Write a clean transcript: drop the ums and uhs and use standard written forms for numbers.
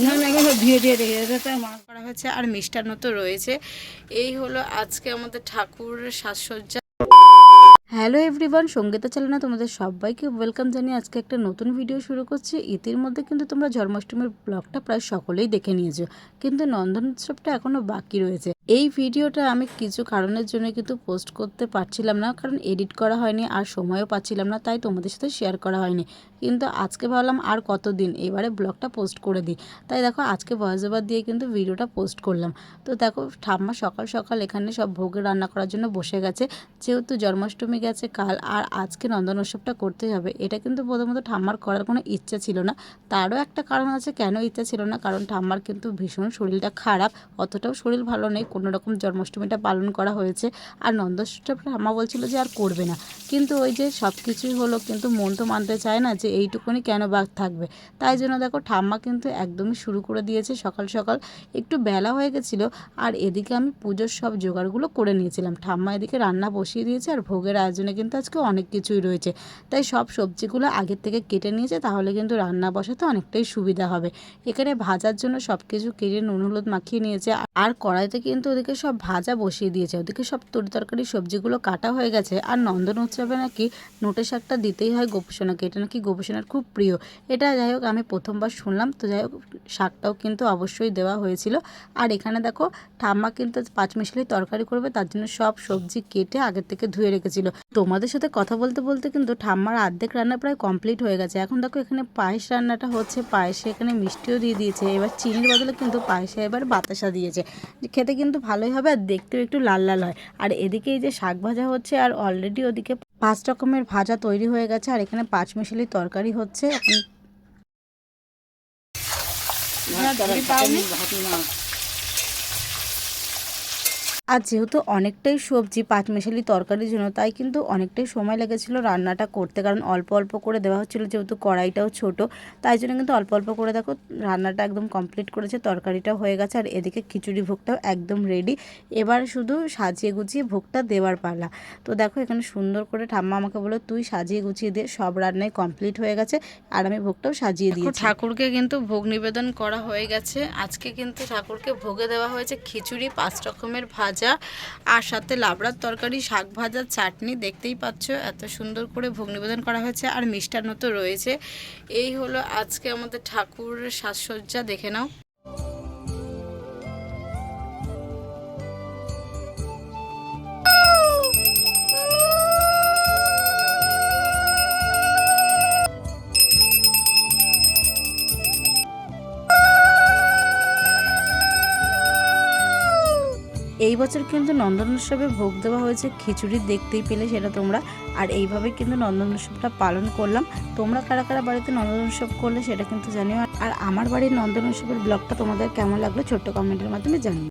না না এগুলো ধুয়ে দিয়ে রেখে দিতে মা করা হয়েছে আর মিষ্টান্ন তো রয়েছে। এই হলো আজকে আমাদের ঠাকুরের সাজসজ্জা। হ্যালো এভরিওয়ান, সঙ্গীতা চ্যানেলে তোমাদের সবাইকে ওয়েলকাম জানিয়ে আজকে একটা নতুন ভিডিও শুরু করছি। ইতির মধ্যে কিন্তু তোমরা জন্মাষ্টমীর ব্লগটা প্রায় সকলেই দেখে নিয়েছো, কিন্তু নন্দন উৎসবটা এখনও বাকি রয়েছে। এই ভিডিওটা আমি কিছু কারণের জন্য কিন্তু পোস্ট করতে পারছিলাম না, কারণ এডিট করা হয়নি আর সময়ও পাচ্ছিলাম না, তাই তোমাদের সাথে শেয়ার করা হয়নি। কিন্তু আজকে ভাবলাম আর কতদিন, এবারে ব্লগটা পোস্ট করে দিই। তাই দেখো আজকে ভয়েস ওভার দিয়ে কিন্তু ভিডিওটা পোস্ট করলাম। তো দেখো ঠাম্মা সকাল সকাল এখানে সব ভোগে রান্না করার জন্য বসে গেছে। যেহেতু জন্মাষ্টমী গেছে কাল আর আজকে নন্দন উৎসবটা করতে হবে, এটা কিন্তু প্রথমত ঠাম্মার করার কোনো ইচ্ছা ছিল না। তারও একটা কারণ আছে কেন ইচ্ছা ছিল না, কারণ ঠাম্মার কিন্তু ভীষণ শরীরটা খারাপ, অতটাও শরীর ভালো নেই, কোনো রকম জন্মাষ্টমীটা পালন করা হয়েছে। আর নন্দন উৎসবটা ঠাম্মা বলছিল যে আর করবে না, কিন্তু ওই যে সব কিছুই হলো, কিন্তু মন তো মানতে চায় না যে এইটুকুনি কেন বাদ থাকবে। তাই জন্য দেখো ঠাম্মা কিন্তু একদমই শুরু করে দিয়েছে সকাল সকাল। একটু বেলা হয়ে গেছিলো আর এদিকে আমি পুজোর সব জোগাড়গুলো করে নিয়েছিলাম। ঠাম্মা এদিকে রান্না বসিয়ে দিয়েছে আর ভোগের আয়োজনে কিন্তু আজকে অনেক কিছুই রয়েছে, তাই সব সবজিগুলো আগের থেকে কেটে নিয়েছে, তাহলে কিন্তু রান্না বসাতে অনেকটাই সুবিধা হবে। এখানে ভাজার জন্য সব কিছু কেটে নুন হলুদ মাখিয়ে নিয়েছে আর কড়াইতে কিন্তু ওদিকে সব ভাজা বসিয়ে দিয়েছে। ওদিকে সব তরকারি সবজিগুলো কাটা হয়ে গেছে। আর নন্দন উৎসবে নাকি নোটে শাকটা দিতেই হয় গোপুসোনাকে, এটা নাকি গোপুসোনার খুব প্রিয়। এটা যাই হোক আমি প্রথমবার শুনলাম, তো যাই হোক শাকটাও কিন্তু অবশ্যই দেওয়া হয়েছিল। আর এখানে দেখো ঠাম্মা কিন্তু পাঁচমিশালি তরকারি করবে, তার জন্য সব সবজি কেটে আগের থেকে ধুয়ে রেখেছিল। তোমাদের সাথে কথা বলতে বলতে কিন্তু ঠাম্মার অর্ধেক রান্না প্রায় কমপ্লিট হয়ে গেছে। এখন দেখো এখানে পায়েস রান্নাটা হচ্ছে, পায়েসে এখানে মিষ্টিও দিয়ে দিয়েছে, এবার চিনির বদলে কিন্তু পায়েসে এবার বাতাসা দিয়েছে। খেতে কিন্তু ভালোই হবে আর দেখতেও একটু লাল লাল হয়। আর এদিকে এই যে শাক ভাজা হচ্ছে আর অলরেডি ওদিকে 5 রকমের ভাজা তৈরি হয়ে গেছে আর এখানে পাঁচমিশালি তরকারি হচ্ছে। আর যেহেতু অনেকটাই সবজি পাঁচমিশালি তরকারির জন্য, তাই কিন্তু অনেকটাই সময় লেগেছিলো রান্নাটা করতে, কারণ অল্প অল্প করে দেওয়া হচ্ছিলো, যেহেতু কড়াইটাও ছোট, তাই জন্য কিন্তু অল্প অল্প করে দেখো রান্নাটা একদম কমপ্লিট করেছে। তরকারিটাও হয়ে গেছে আর এদিকে খিচুড়ি ভোগটাও একদম রেডি। এবার শুধু সাজিয়ে গুছিয়ে ভোগটা দেওয়ার পালা। তো দেখো এখানে সুন্দর করে ঠাম্মা আমাকে বললো তুই সাজিয়ে গুছিয়ে দে, সব রান্নাই কমপ্লিট হয়ে গেছে আর আমি ভোগটাও সাজিয়ে দিয়েছি। ঠাকুরকে কিন্তু ভোগ নিবেদন করা হয়ে গেছে। আজকে কিন্তু ঠাকুরকে ভোগে দেওয়া হয়েছে খিচুড়ি, 5 রকমের ভাজা আর সাথে লাবড়ার তরকারি, শাক ভাজা, চাটনি। দেখতেই পাচ্ছ এত সুন্দর করে ভোগ নিবেদন করা হয়েছে আর মিষ্টান্ন তো রয়েছে। এই হলো আজকে আমাদের ঠাকুরের সাজসজ্জা, দেখে নাও। এই বছর কিন্তু নন্দন উৎসবে ভোগ দেওয়া হয়েছে খিচুড়ি, দেখতেই পেলে সেটা তোমরা। আর এইভাবে কিন্তু নন্দন উৎসবটা পালন করলাম। তোমরা কারা কারা বাড়িতে নন্দন উৎসব করলে সেটা কিন্তু জানিও। আর আমার বাড়ির নন্দন উৎসবের ব্লগটা তোমাদের কেমন লাগলো ছোট্ট কমেন্টের মাধ্যমে জানিও।